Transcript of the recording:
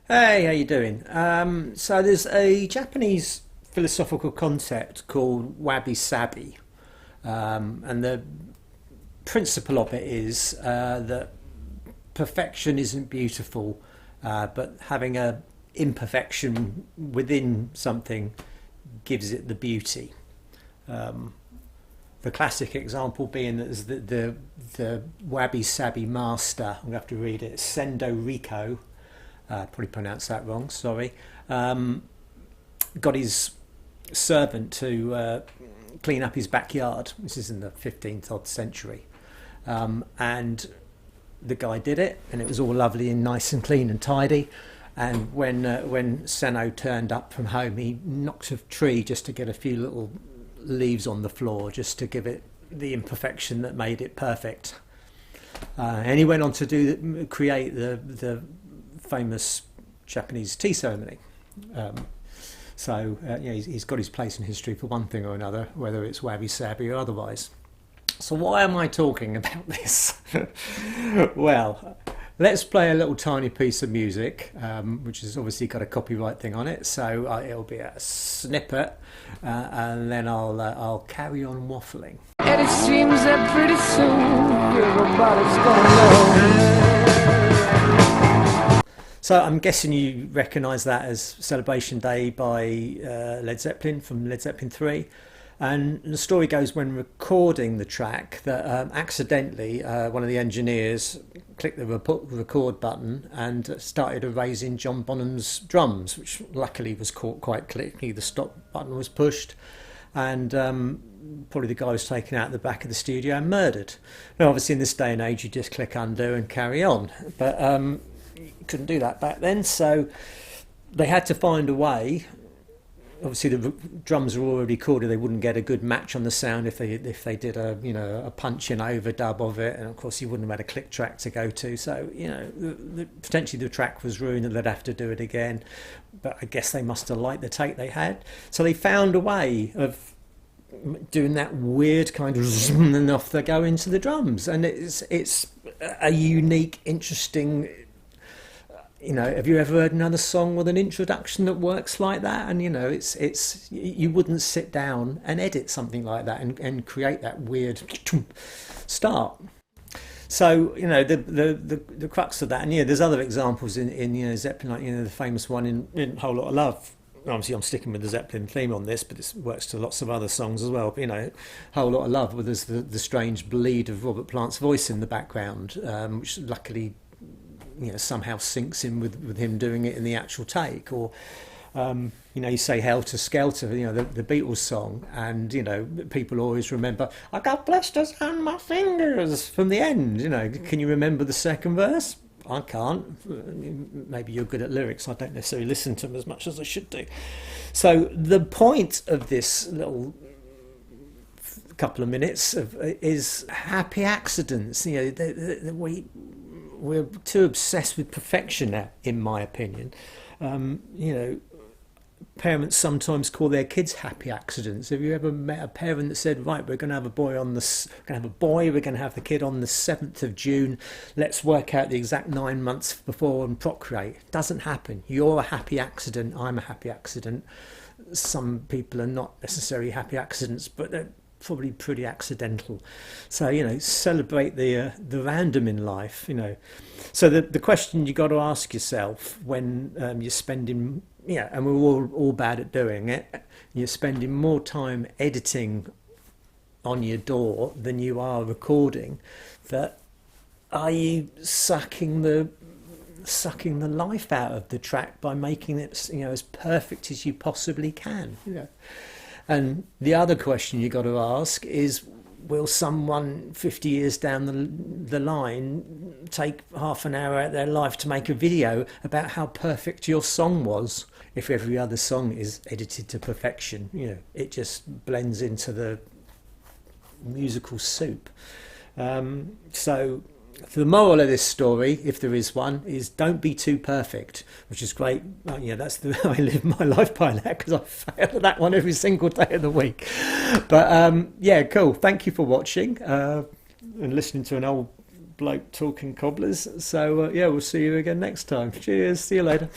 Hey, how you doing? So there's a Japanese philosophical concept called wabi sabi, and the principle of it is that perfection isn't beautiful, but having a imperfection within something gives it the beauty. The classic example being that the wabi sabi master. I'm gonna have to read it. Sendo Riko, probably pronounced that wrong. Sorry. Got his servant to clean up his backyard. This is in the 15th odd century, and the guy did it, and it was all lovely and nice and clean and tidy. And when Seno turned up from home, he knocked a tree just to get a few little leaves on the floor, just to give it the imperfection that made it perfect. And he went on to create the famous Japanese tea ceremony. He's got his place in history for one thing or another, whether it's wabi sabi or otherwise. So why am I talking about this? Well, let's play a little tiny piece of music, which has obviously got a copyright thing on it, so it'll be a snippet, and then I'll carry on waffling. And it seems that pretty soon everybody's gonna know. So I'm guessing you recognise that as Celebration Day by Led Zeppelin from Led Zeppelin 3. And the story goes, when recording the track, that accidentally one of the engineers clicked the record button and started erasing John Bonham's drums, which luckily was caught quite quickly. The stop button was pushed, and probably the guy was taken out the back of the studio and murdered. Now, obviously, in this day and age, you just click undo and carry on, but you couldn't do that back then, so they had to find a way. Obviously the drums were already recorded, they wouldn't get a good match on the sound if they did a punch in overdub of it, and of course you wouldn't have had a click track to go to, so potentially the track was ruined and they'd have to do it again. But I guess they must have liked the take they had, so they found a way of doing that weird kind of zoom and off they go into the drums, and it's a unique, interesting. Have you ever heard another song with an introduction that works like that? And it's you wouldn't sit down and edit something like that and create that weird start. So the crux of that, and there's other examples in Zeppelin, like the famous one in Whole Lot of Love. Obviously, I'm sticking with the Zeppelin theme on this, but it works to lots of other songs as well. Whole Lot of Love, where there's the strange bleed of Robert Plant's voice in the background, which luckily somehow syncs in with him doing it in the actual take. Or you say Helter Skelter, the Beatles song, and people always remember I got blisters on my fingers from the end. Can you remember the second verse? I can't. Maybe you're good at lyrics. I don't necessarily listen to them as much as I should do. So the point of this little couple of minutes is happy accidents. We're too obsessed with perfection now, in my opinion. Parents sometimes call their kids happy accidents. Have you ever met a parent that said, right, we're going to have a boy we're going to have the kid on the 7th of June, let's work out the exact 9 months before and procreate? It doesn't happen. You're a happy accident, I'm a happy accident. Some people are not necessarily happy accidents, but they're probably pretty accidental. So celebrate the random in life. So the question you got to ask yourself when you're spending, and we're all bad at doing it, you're spending more time editing on your door than you are recording, that are you sucking the life out of the track by making it as perfect as you possibly can? And the other question you got to ask is, will someone 50 years down the line take half an hour out of their life to make a video about how perfect your song was? If every other song is edited to perfection, it just blends into the musical soup. So the moral of this story, if there is one, is don't be too perfect, which is great. That's I live my life by that, because I fail at that one every single day of the week. But cool. Thank you for watching and listening to an old bloke talking cobblers. So yeah, we'll see you again next time. Cheers. See you later.